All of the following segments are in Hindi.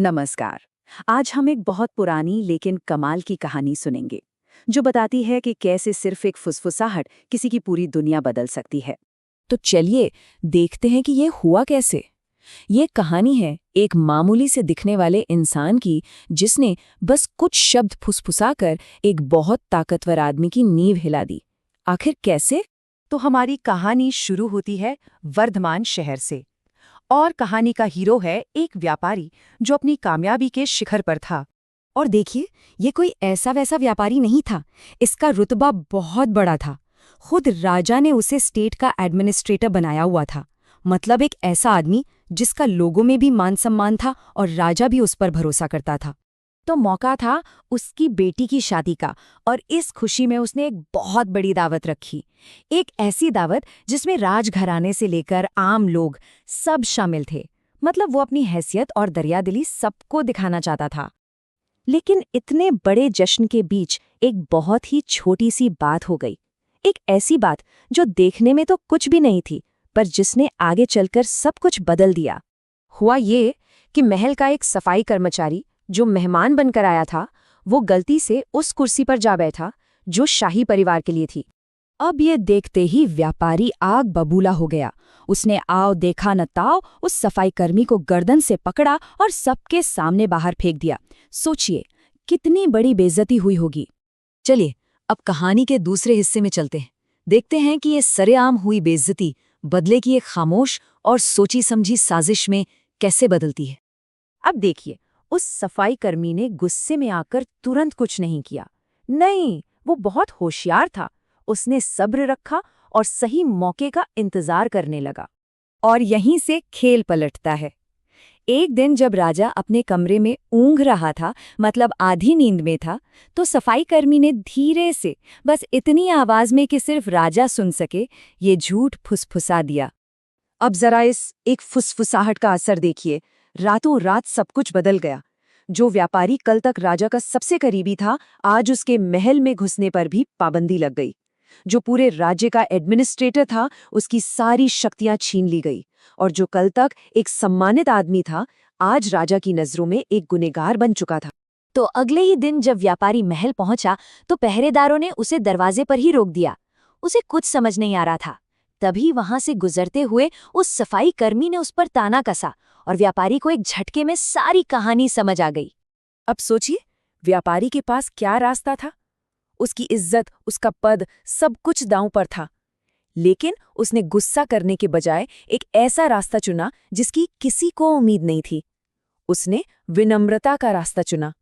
नमस्कार। आज हम एक बहुत पुरानी लेकिन कमाल की कहानी सुनेंगे, जो बताती है कि कैसे सिर्फ एक फुसफुसाहट किसी की पूरी दुनिया बदल सकती है। तो चलिए देखते हैं कि ये हुआ कैसे। ये कहानी है एक मामूली से दिखने वाले इंसान की, जिसने बस कुछ शब्द फुसफुसाकर एक बहुत ताकतवर आदमी की नींव हिला दी। आखिर कैसे? तो हमारी कहानी शुरू होती है वर्धमान शहर से, और कहानी का हीरो है एक व्यापारी जो अपनी कामयाबी के शिखर पर था। और देखिए, ये कोई ऐसा वैसा व्यापारी नहीं था। इसका रुतबा बहुत बड़ा था। खुद राजा ने उसे स्टेट का एडमिनिस्ट्रेटर बनाया हुआ था। मतलब एक ऐसा आदमी जिसका लोगों में भी मान सम्मान था और राजा भी उस पर भरोसा करता था। तो मौका था उसकी बेटी की शादी का, और इस खुशी में उसने एक बहुत बड़ी दावत रखी। एक ऐसी दावत जिसमें राजघराने से लेकर आम लोग सब शामिल थे। मतलब वो अपनी हैसियत और दरियादिली सबको दिखाना चाहता था। लेकिन इतने बड़े जश्न के बीच एक बहुत ही छोटी सी बात हो गई। एक ऐसी बात जो देखने में तो कुछ भी नहीं थी, पर जिसने आगे चलकर सब कुछ बदल दिया। हुआ ये कि महल का एक सफाई कर्मचारी जो मेहमान बनकर आया था, वो गलती से उस कुर्सी पर जा बैठा जो शाही परिवार के लिए थी। अब ये देखते ही व्यापारी आग बबूला हो गया। उसने आओ देखा न ताओ उस सफाईकर्मी को गर्दन से पकड़ा और सबके सामने बाहर फेंक दिया। सोचिए कितनी बड़ी बेइज्जती हुई होगी। चलिए अब कहानी के दूसरे हिस्से में चलते हैं। देखते हैं कि ये सरेआम हुई बेइज्जती बदले की एक खामोश और सोची समझी साजिश में कैसे बदलती है। अब देखिए, उस सफाई कर्मी ने गुस्से में आकर तुरंत कुछ नहीं किया। नहीं, वो बहुत होशियार था। उसने सब्र रखा और सही मौके का इंतजार करने लगा। और यहीं से खेल पलटता है। एक दिन जब राजा अपने कमरे में ऊँघ रहा था, मतलब आधी नींद में था, तो सफाईकर्मी ने धीरे से, बस इतनी आवाज में कि सिर्फ राजा सुन सके, ये झूठ फुसफुसा दिया। अब जरा इस एक फुसफुसाहट का असर देखिए। रातों रात सब कुछ बदल गया। जो व्यापारी कल तक राजा का सबसे करीबी था, आज उसके महल में घुसने पर भी पाबंदी लग गई। जो पूरे राज्य का एडमिनिस्ट्रेटर था, उसकी सारी शक्तियां छीन ली गई। और जो कल तक एक सम्मानित आदमी था, आज राजा की नजरों में एक गुनहगार बन चुका था। तो अगले ही दिन जब व्यापारी महल पहुंचा, तो पहरेदारों ने उसे दरवाजे पर ही रोक दिया। उसे कुछ समझ नहीं आ रहा था। तभी वहां से गुजरते हुए उस सफाई कर्मी ने उस पर ताना कसा, और व्यापारी को एक झटके में सारी कहानी समझ आ गई। अब सोचिए, व्यापारी के पास क्या रास्ता था? उसकी इज्जत, उसका पद, सब कुछ दांव पर था। लेकिन उसने गुस्सा करने के बजाय एक ऐसा रास्ता चुना जिसकी किसी को उम्मीद नहीं थी। उसने विनम्रता का रास्ता चुना।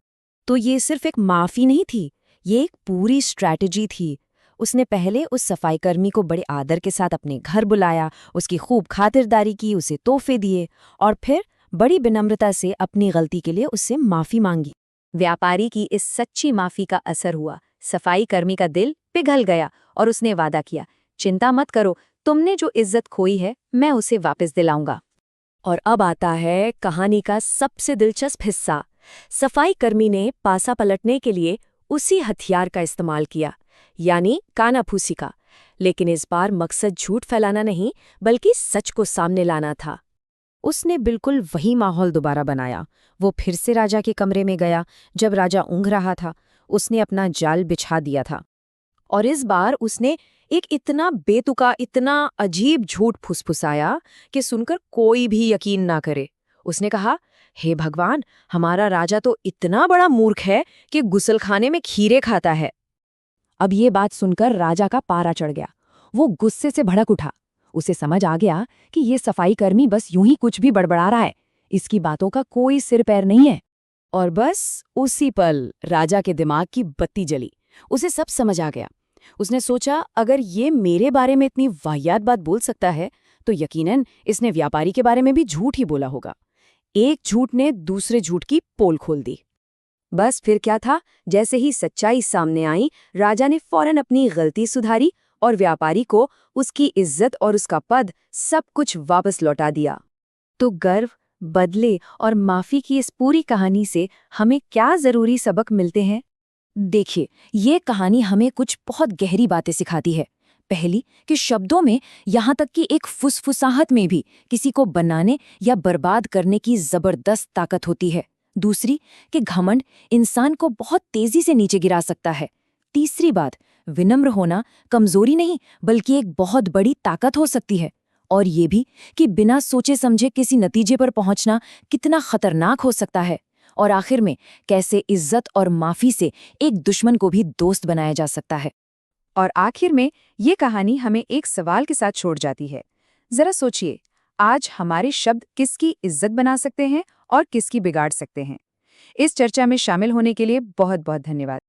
तो ये सिर्फ एक माफी नहीं थी, ये एक पूरी स्ट्रैटेजी थी। उसने पहले उस सफाईकर्मी को बड़े आदर के साथ अपने घर बुलाया, उसकी खूब खातिरदारी की, उसे तोहफे दिए, और फिर बड़ी विनम्रता से अपनी गलती के लिए उससे माफी मांगी। व्यापारी की इस सच्ची माफी का असर हुआ। सफाई कर्मी का दिल पिघल गया और उसने वादा किया, चिंता मत करो, तुमने जो इज्जत खोई है मैं उसे वापस दिलाऊंगा। और अब आता है कहानी का सबसे दिलचस्प हिस्सा। सफाई कर्मी ने पासा पलटने के लिए उसी हथियार का इस्तेमाल किया, यानी कानाफूसी का। लेकिन इस बार मकसद झूठ फैलाना नहीं, बल्कि सच को सामने लाना था। उसने बिल्कुल वही माहौल दोबारा बनाया। वो फिर से राजा के कमरे में गया जब राजा ऊँघ रहा था। उसने अपना जाल बिछा दिया था, और इस बार उसने एक इतना बेतुका, इतना अजीब झूठ फुसफुसाया कि सुनकर कोई भी यकीन ना करे। उसने कहा, हे भगवान, हमारा राजा तो इतना बड़ा मूर्ख है कि गुसलखाने में खीरे खाता है। अब ये बात सुनकर राजा का पारा चढ़ गया। वो गुस्से से भड़क उठा। उसे समझ आ गया कि ये सफाईकर्मी बस यूं ही कुछ भी बड़बड़ा रहा है, इसकी बातों का कोई सिर पैर नहीं है। और बस उसी पल राजा के दिमाग की बत्ती जली। उसे सब समझ आ गया। उसने सोचा, अगर ये मेरे बारे में इतनी वाहियात बात बोल सकता है, तो यकीनन इसने व्यापारी के बारे में भी झूठ ही बोला होगा। एक झूठ ने दूसरे झूठ की पोल खोल दी। बस फिर क्या था, जैसे ही सच्चाई सामने आई, राजा ने फौरन अपनी गलती सुधारी और व्यापारी को उसकी इज्जत और उसका पद सब कुछ वापस लौटा दिया। तो गर्व, बदले और माफी की इस पूरी कहानी से हमें क्या जरूरी सबक मिलते हैं? देखिए, ये कहानी हमें कुछ बहुत गहरी बातें सिखाती है। पहली, कि शब्दों में, यहाँ तक कि एक फुसफुसाहट में भी किसी को बनाने या बर्बाद करने की जबरदस्त ताकत होती है। दूसरी कि घमंड इंसान को बहुत तेजी से नीचे गिरा सकता है। तीसरी बात, विनम्र होना कमजोरी नहीं बल्कि एक बहुत बड़ी ताकत हो सकती है। और ये भी कि बिना सोचे समझे किसी नतीजे पर पहुंचना कितना खतरनाक हो सकता है। और आखिर में कैसे इज्जत और माफी से एक दुश्मन को भी दोस्त बनाया जा सकता है। और आखिर में ये कहानी हमें एक सवाल के साथ छोड़ जाती है। जरा सोचिए, आज हमारे शब्द किसकी इज्जत बना सकते हैं और किसकी बिगाड़ सकते हैं। इस चर्चा में शामिल होने के लिए बहुत बहुत धन्यवाद।